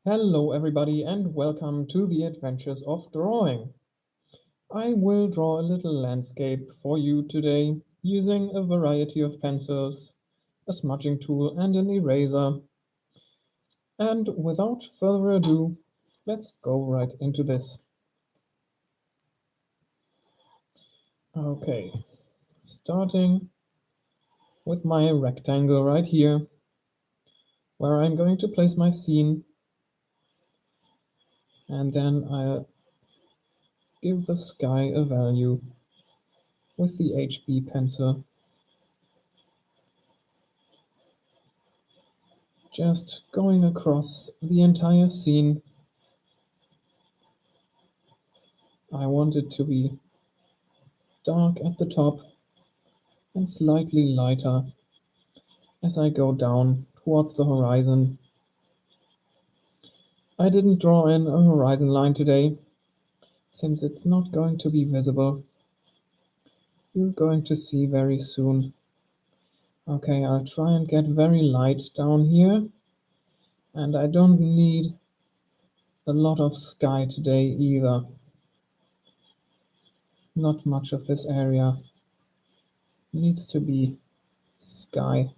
Hello, everybody, and welcome to the Adventures of Drawing. I will draw a little landscape for you today using a variety of pencils, a smudging tool, and an eraser. And without further ado, let's go right into this. Okay, starting with my rectangle right here, where I'm going to place my scene, and then I'll give the sky a value with the HB pencil. Just going across the entire scene. I want it to be dark at the top and slightly lighter as I go down towards the horizon. I didn't draw in a horizon line today, since it's not going to be visible. You're going to see very soon. Okay, I'll try and get very light down here, and I don't need a lot of sky today either. Not much of this area needs to be sky.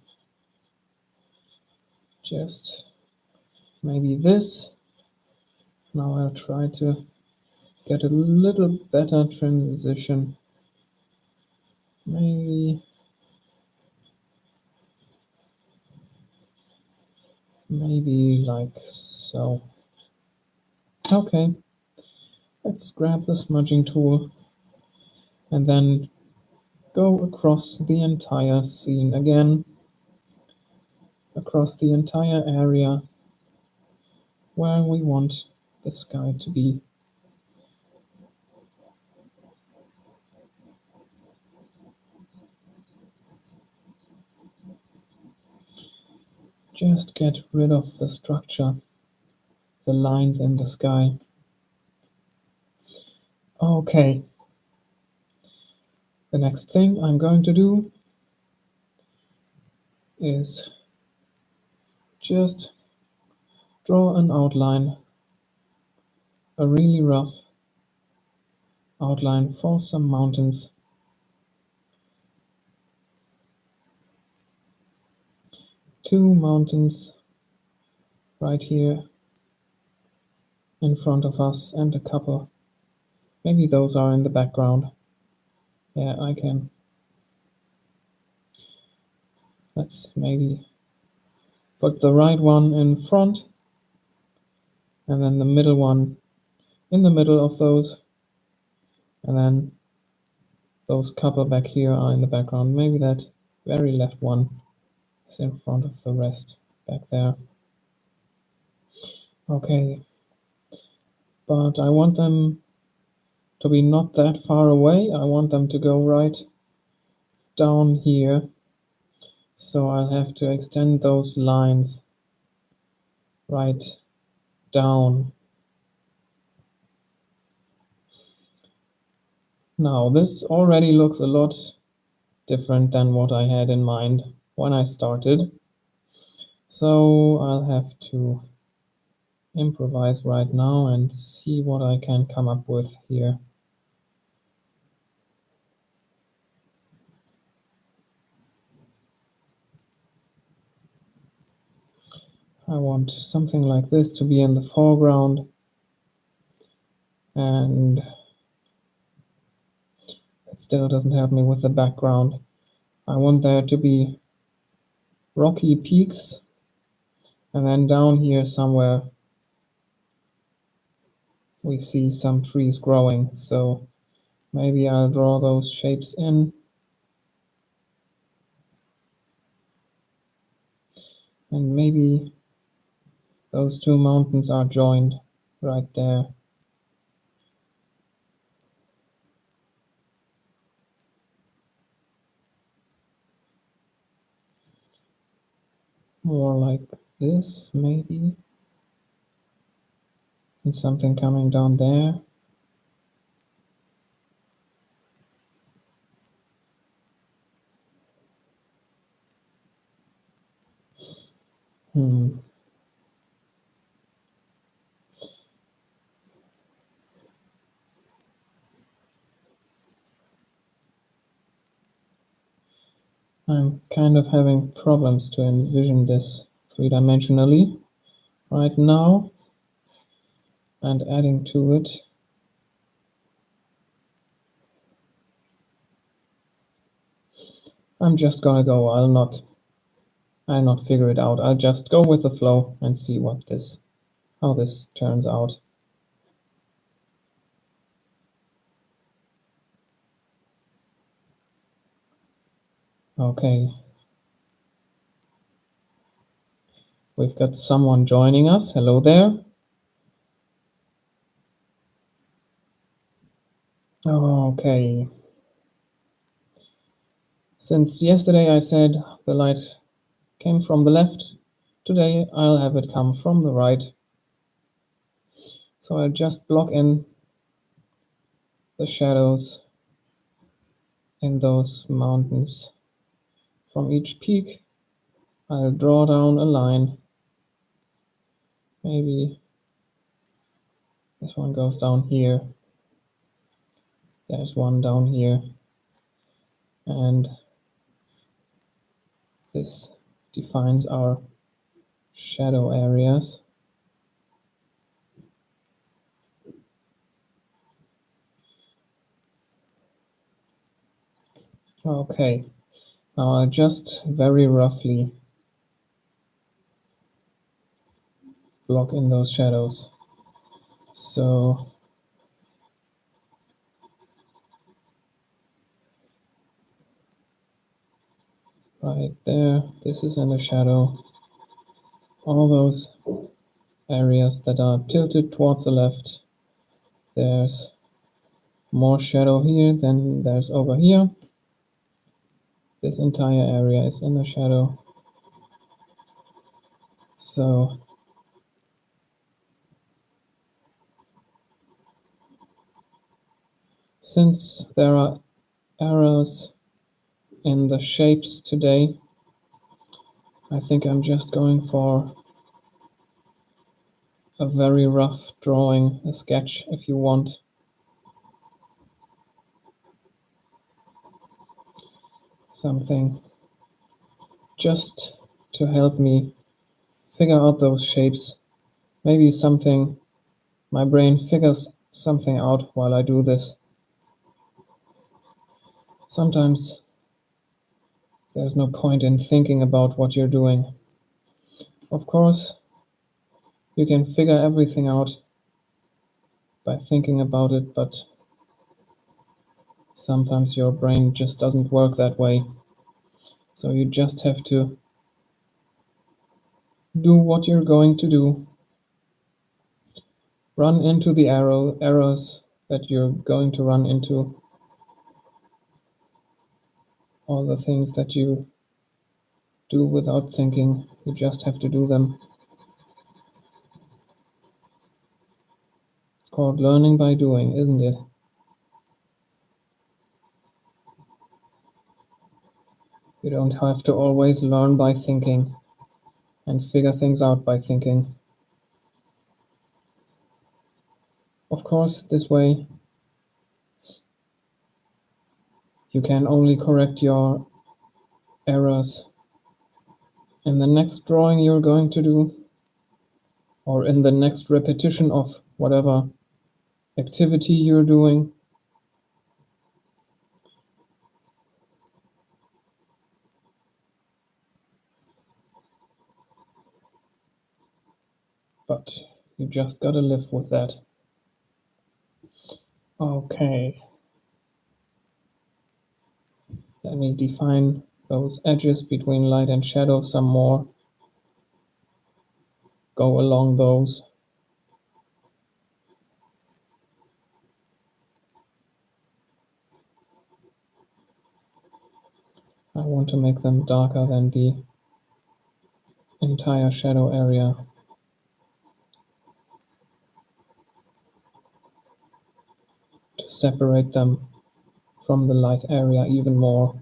Just maybe this. Now I'll try to get a little better transition. Maybe like so. Okay, let's grab the smudging tool and then go across the entire scene again, across the entire area where we want the sky to be. Just get rid of the structure, the lines in the sky. Okay, the next thing I'm going to do is just draw an outline, a really rough outline for some mountains. Two mountains right here in front of us and a couple. Maybe those are in the background. Yeah, I can. Let's maybe put the right one in front and then the middle one in the middle of those. And then those couple back here are in the background. Maybe that very left one is in front of the rest back there. Okay, but I want them to be not that far away. I want them to go right down here. So I'll have to extend those lines right down. Now this already looks a lot different than what I had in mind when I started. So I'll have to improvise right now and see what I can come up with here. I want something like this to be in the foreground, and it still doesn't help me with the background. I want there to be rocky peaks, and then down here somewhere we see some trees growing. So maybe I'll draw those shapes in. And maybe those two mountains are joined right there. More like this, maybe. And something coming down there. I'm kind of having problems to envision this three-dimensionally right now, and adding to it I'm just gonna go. I'll not figure it out. I'll just go with the flow and see how this turns out. Okay. We've got someone joining us. Hello there. Okay. Since yesterday I said the light came from the left, today I'll have it come from the right. So I'll just block in the shadows in those mountains. From each peak, I'll draw down a line. Maybe this one goes down here. There's one down here. And this defines our shadow areas. Okay, now I'll just very roughly block in those shadows. So right there, this is in the shadow. All those areas that are tilted towards the left, there's more shadow here than there's over here. This entire area is in the shadow. So since there are errors in the shapes today, I think I'm just going for a very rough drawing, a sketch if you want. Something just to help me figure out those shapes. Maybe my brain figures something out while I do this. Sometimes there's no point in thinking about what you're doing. Of course, you can figure everything out by thinking about it, but sometimes your brain just doesn't work that way. So you just have to do what you're going to do. Run into the errors that you're going to run into. All the things that you do without thinking, you just have to do them. It's called learning by doing, isn't it? You don't have to always learn by thinking and figure things out by thinking. Of course, this way you can only correct your errors in the next drawing you're going to do, or in the next repetition of whatever activity you're doing. But you just gotta live with that. Okay. Let me define those edges between light and shadow some more. Go along those. I want to make them darker than the entire shadow area. To separate them from the light area even more.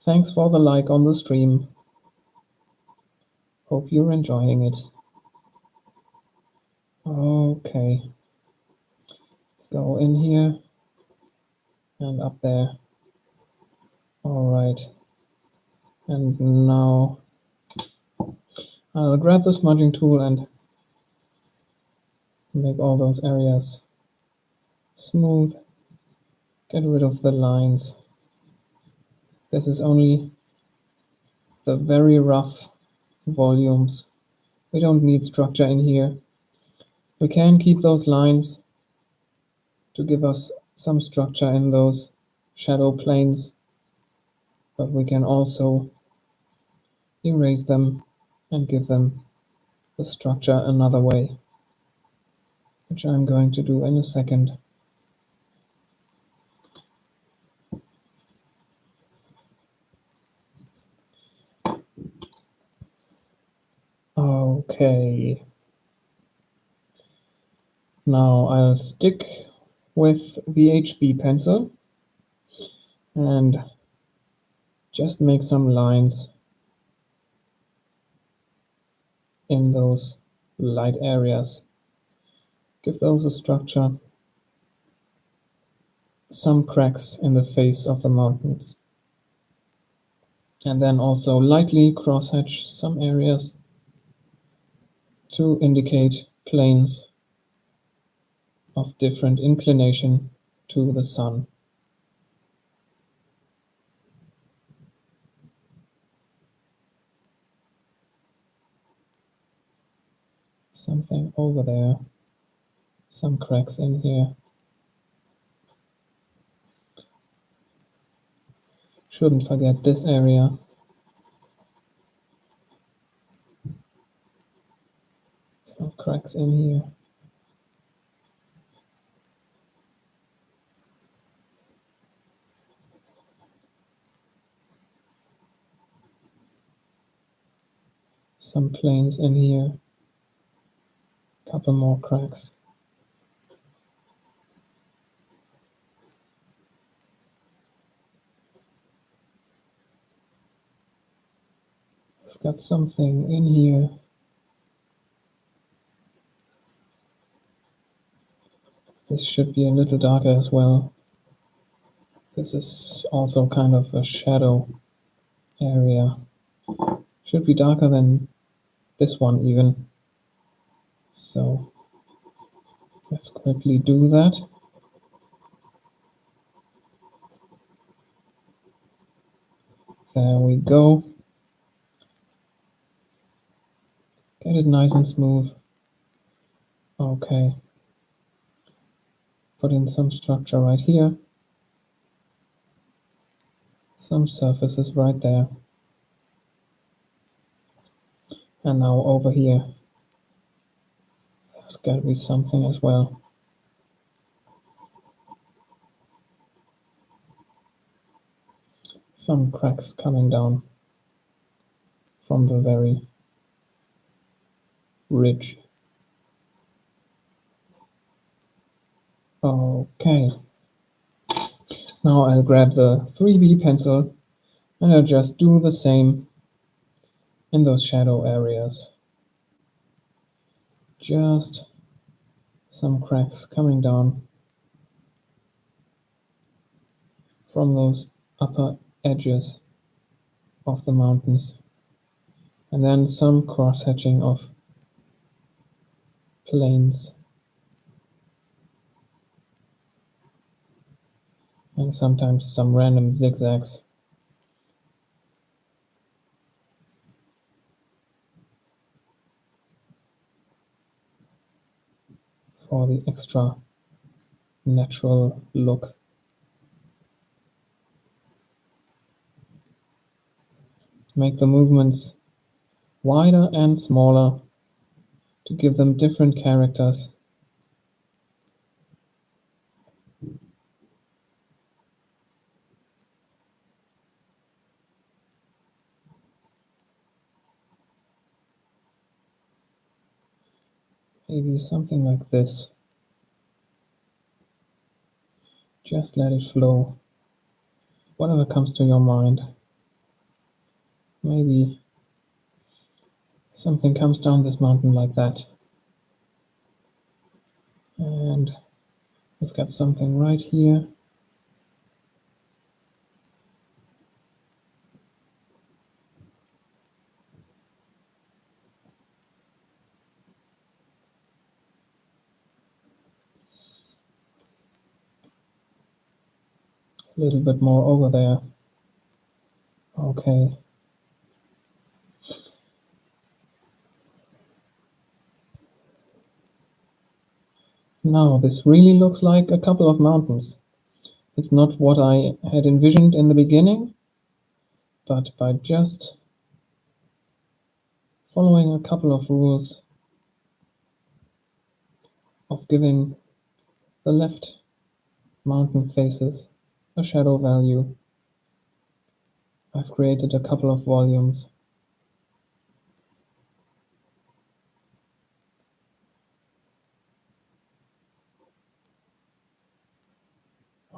Thanks for the like on the stream. hope you're enjoying it. Okay, let's go in here and up there. All right, and now I'll grab the smudging tool and make all those areas smooth. Get rid of the lines. This is only the very rough volumes. We don't need structure in here. We can keep those lines to give us some structure in those shadow planes, but we can also erase them and give them the structure another way, which I'm going to do in a second. Okay. Now I'll stick with the HB pencil and just make some lines in those light areas. Give those a structure. Some cracks in the face of the mountains. And then also lightly crosshatch some areas to indicate planes of different inclination to the sun. Something over there, some cracks in here. Shouldn't forget this area. Some cracks in here. Some planes in here. Couple more cracks. I've got something in here. This should be a little darker as well. This is also kind of a shadow area. Should be darker than this one even. So let's quickly do that. There we go. Get it nice and smooth. Okay. Put in some structure right here. Some surfaces right there. And now over here. There's got to be something as well. Some cracks coming down from the very ridge. Okay. Now I'll grab the 3B pencil and I'll just do the same in those shadow areas. Just some cracks coming down from those upper edges of the mountains. And then some cross-hatching of planes. And sometimes some random zigzags. For the extra natural look. Make the movements wider and smaller to give them different characters. Maybe something like this. Just let it flow. Whatever comes to your mind. Maybe something comes down this mountain like that. And we've got something right here. A little bit more over there. Okay. Now this really looks like a couple of mountains. It's not what I had envisioned in the beginning, but by just following a couple of rules of giving the left mountain faces a shadow value, I've created a couple of volumes.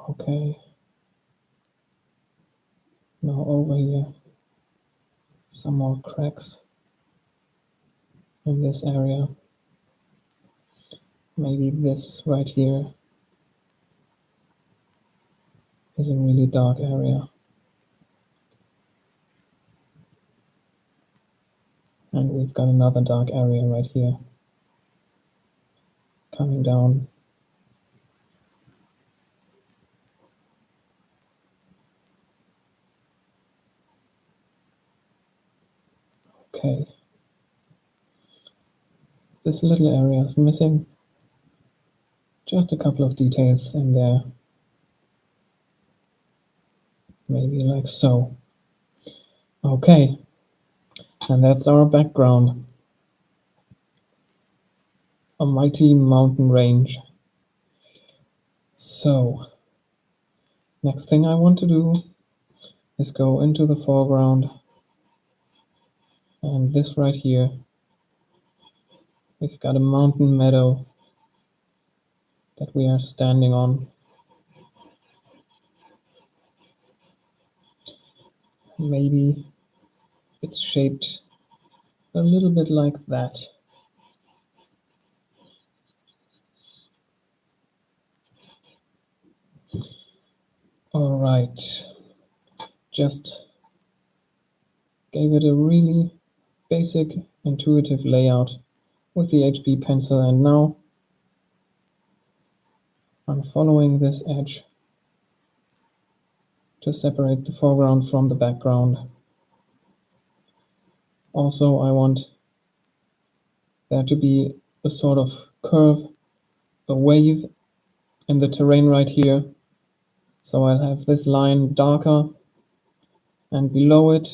Okay. Now over here, some more cracks in this area. Maybe this right here is a really dark area. And we've got another dark area right here coming down. Okay. This little area is missing just a couple of details in there. Maybe like so. Okay. And that's our background. A mighty mountain range. So, next thing I want to do is go into the foreground. And this right here, we've got a mountain meadow that we are standing on. Maybe it's shaped a little bit like that. All right, just gave it a really basic, intuitive layout with the HB pencil, and now I'm following this edge to separate the foreground from the background. Also, I want there to be a sort of curve, a wave in the terrain right here. So I'll have this line darker, and below it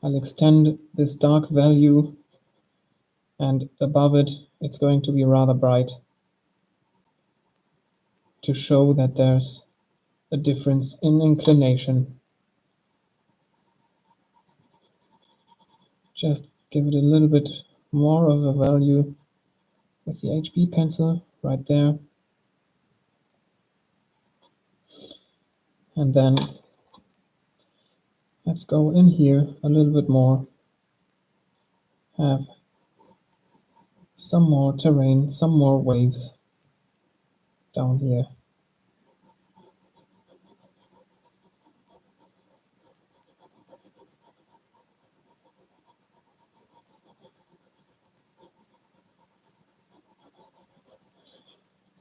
I'll extend this dark value, and above it it's going to be rather bright to show that there's a difference in inclination. Just give it a little bit more of a value with the HB pencil right there. And then let's go in here a little bit more, have some more terrain, some more waves down here.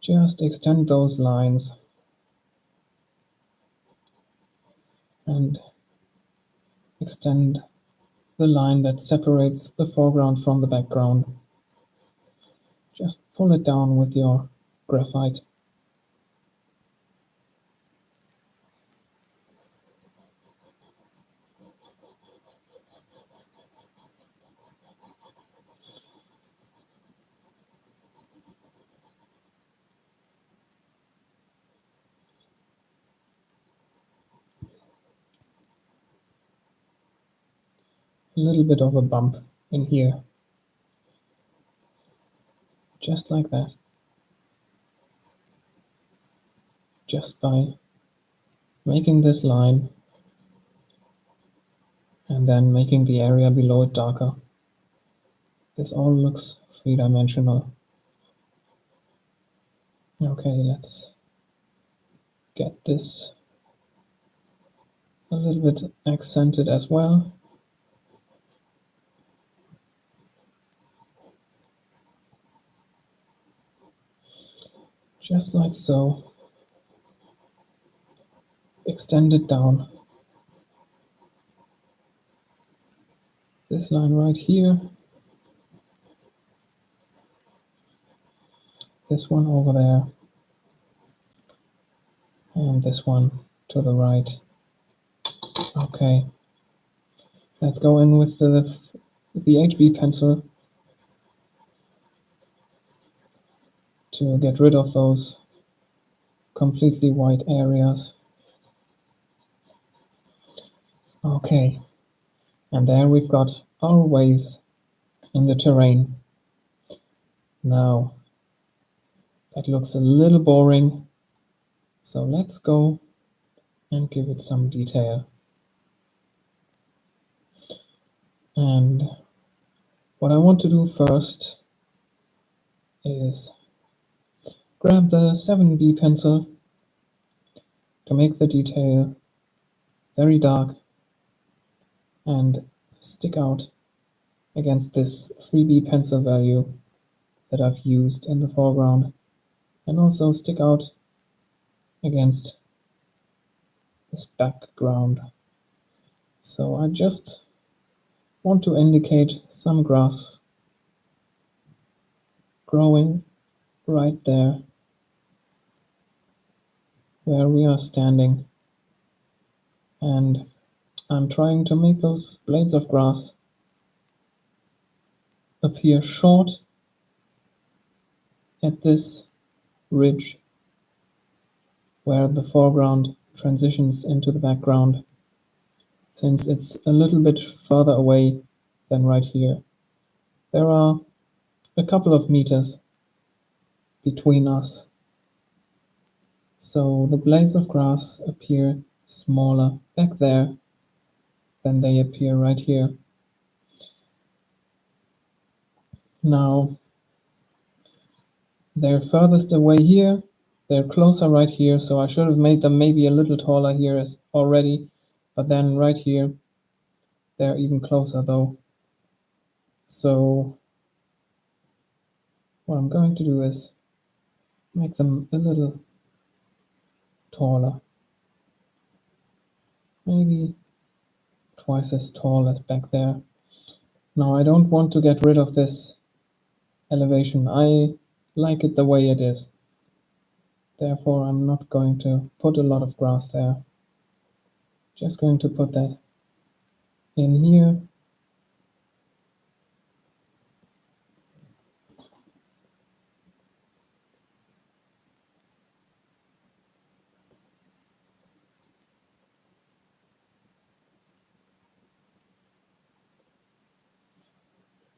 Just extend those lines and extend the line that separates the foreground from the background. Just pull it down with your graphite. A little bit of a bump in here. Just like that. Just by making this line and then making the area below it darker. This all looks three-dimensional. Okay, let's get this a little bit accented as well. Just like so. Extend it down. This line right here. This one over there. And this one to the right. Okay. Let's go in with the HB pencil to get rid of those completely white areas. Okay. And there we've got our waves in the terrain. Now, that looks a little boring, so let's go and give it some detail. And what I want to do first is grab the 7B pencil to make the detail very dark and stick out against this 3B pencil value that I've used in the foreground, and also stick out against this background. So I just want to indicate some grass growing right there where we are standing, and I'm trying to make those blades of grass appear short at this ridge where the foreground transitions into the background, since it's a little bit further away than right here. There are a couple of meters between us, so the blades of grass appear smaller back there than they appear right here. Now, they're furthest away here, they're closer right here, so I should have made them maybe a little taller here already, but then right here, they're even closer though. So what I'm going to do is make them a little taller. Maybe twice as tall as back there. Now I don't want to get rid of this elevation. I like it the way it is. Therefore I'm not going to put a lot of grass there. Just going to put that in here.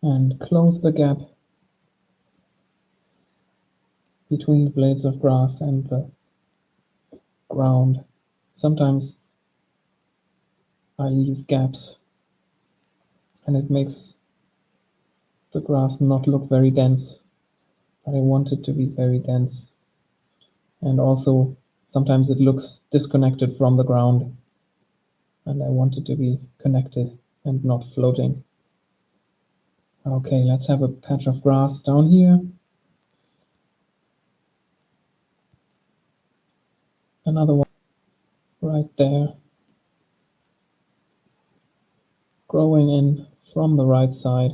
And close the gap between the blades of grass and the ground. Sometimes I leave gaps and it makes the grass not look very dense, but I want it to be very dense. And also sometimes it looks disconnected from the ground, and I want it to be connected and not floating. Okay, let's have a patch of grass down here. Another one right there, growing in from the right side.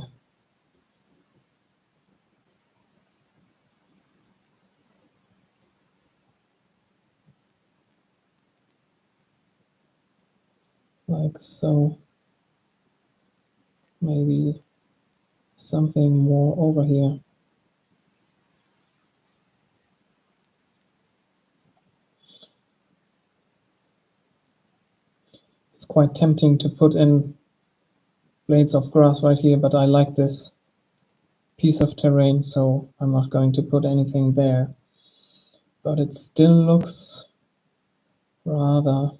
Like so. Maybe something more over here. It's quite tempting to put in blades of grass right here, but I like this piece of terrain, so I'm not going to put anything there. But it still looks rather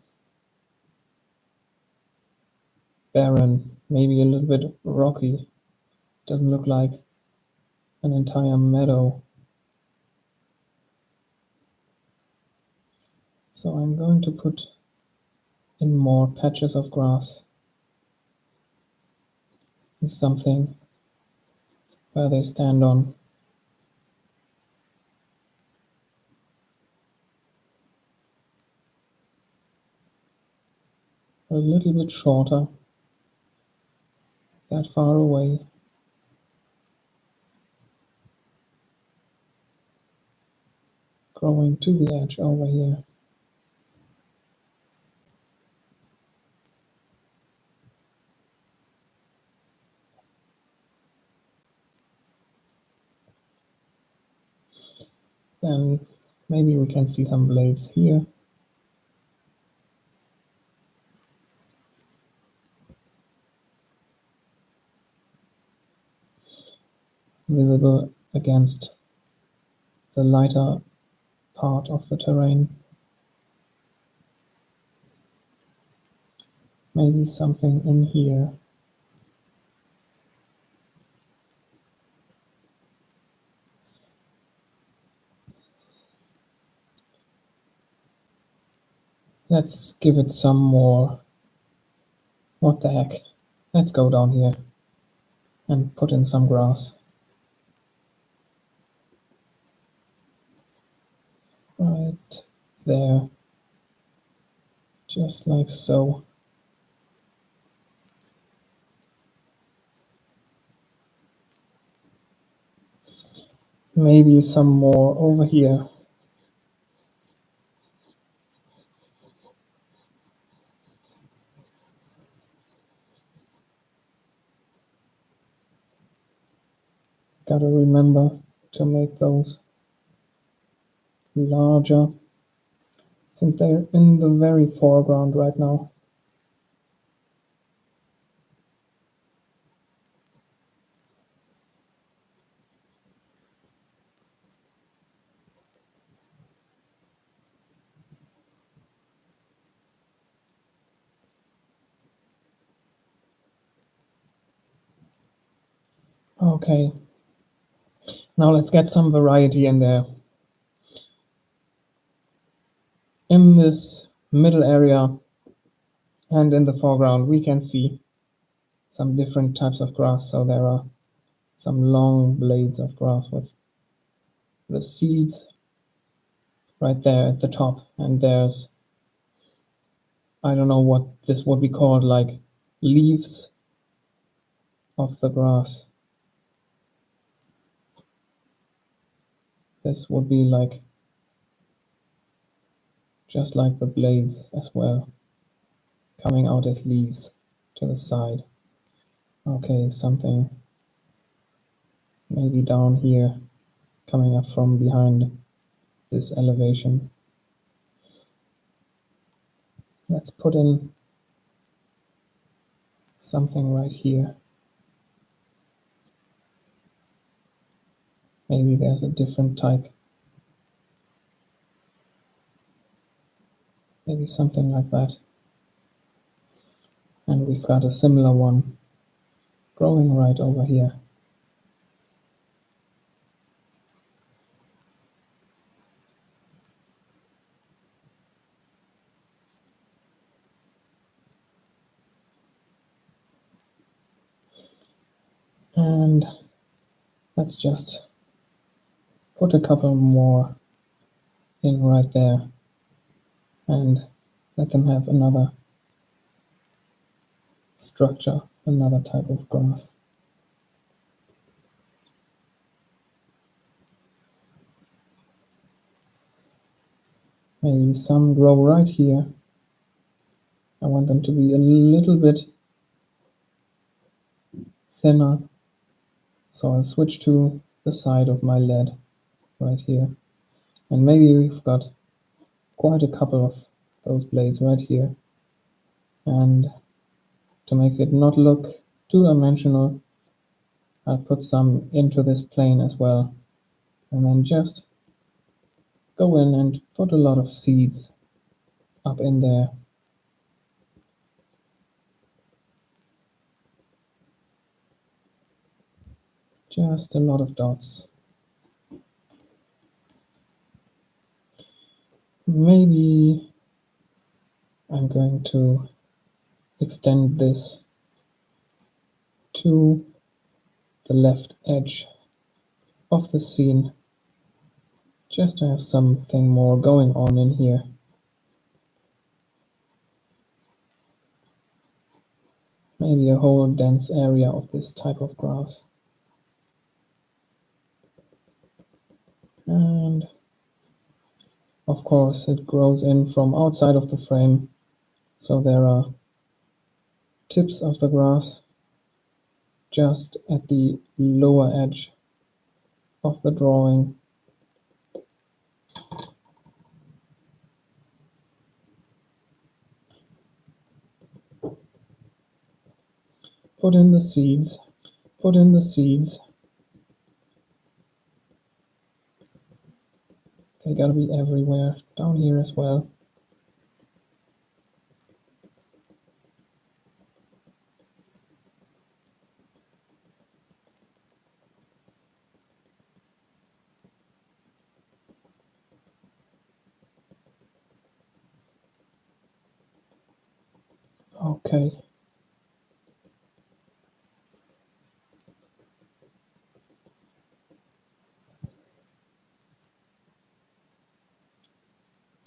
barren, maybe a little bit rocky. Doesn't look like an entire meadow. So I'm going to put in more patches of grass. And something where they stand on. A little bit shorter, that far away. Growing to the edge over here. Then maybe we can see some blades here. Visible against the lighter part of the terrain. Maybe something in here. Let's give it some more. What the heck? Let's go down here and put in some grass. Right there. Just like so. Maybe some more over here. Gotta remember to make those larger, since they're in the very foreground right now. Okay, now let's get some variety in there. In this middle area and in the foreground, we can see some different types of grass. So there are some long blades of grass with the seeds right there at the top, and there's, I don't know what this would be called, like leaves of the grass. This would be like just like the blades as well, coming out as leaves to the side. Okay, something maybe down here, coming up from behind this elevation. Let's put in something right here. Maybe there's a different type. Maybe something like that. And we've got a similar one growing right over here. And let's just put a couple more in right there and let them have another structure, another type of grass. Maybe some grow right here. I want them to be a little bit thinner, so I'll switch to the side of my lead right here. And maybe we've got quite a couple of those blades right here. And to make it not look two-dimensional, I'll put some into this plane as well. And then just go in and put a lot of seeds up in there. Just a lot of dots. Maybe I'm going to extend this to the left edge of the scene, just to have something more going on in here. Maybe a whole dense area of this type of grass. And of course it grows in from outside of the frame, so there are tips of the grass just at the lower edge of the drawing. Put in the seeds. Put in the seeds. They gotta be everywhere, down here as well. Okay.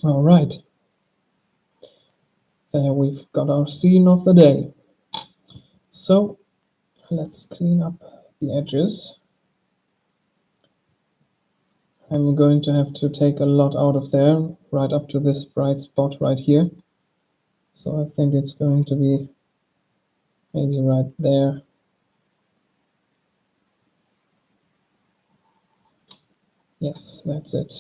All right. There we've got our scene of the day. So let's clean up the edges. I'm going to have to take a lot out of there, right up to this bright spot right here. So I think it's going to be maybe right there. Yes, that's it.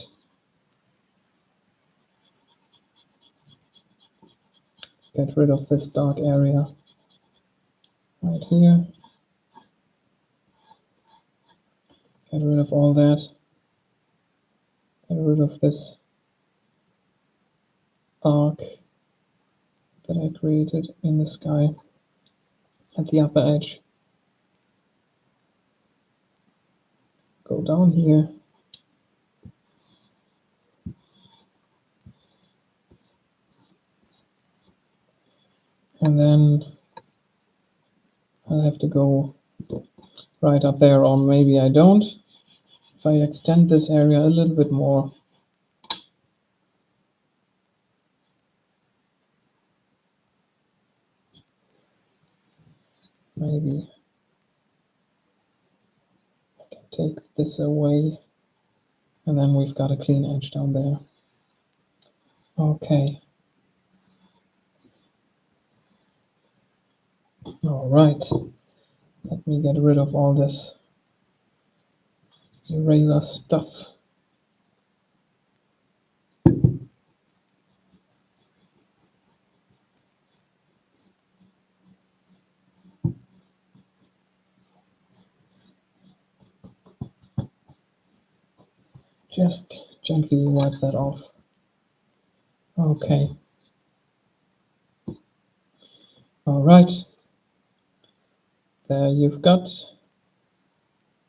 Get rid of this dark area right here. Get rid of all that. Get rid of this arc that I created in the sky at the upper edge. Go down here. And then I'll have to go right up there, or maybe I don't. If I extend this area a little bit more, maybe I can take this away, and then we've got a clean edge down there. Okay. All right. Let me get rid of all this eraser stuff. Just gently wipe that off. Okay. All right. There you've got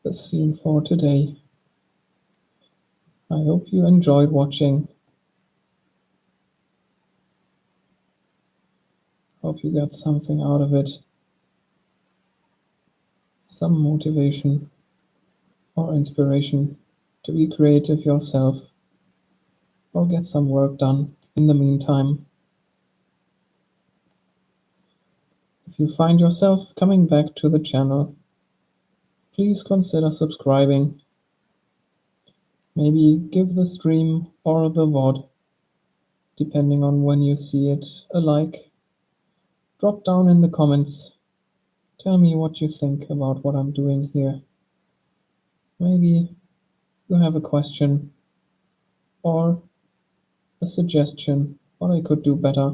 the scene for today. I hope you enjoyed watching. Hope you got something out of it. Some motivation or inspiration to be creative yourself or get some work done in the meantime. If you find yourself coming back to the channel, please consider subscribing. Maybe give the stream or the VOD, depending on when you see it, a like. Drop down in the comments. Tell me what you think about what I'm doing here. Maybe you have a question or a suggestion what I could do better.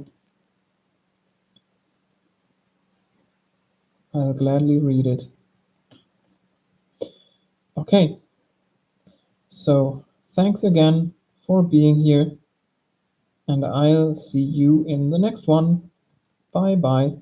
I'll gladly read it. Okay, so thanks again for being here, and I'll see you in the next one. Bye bye.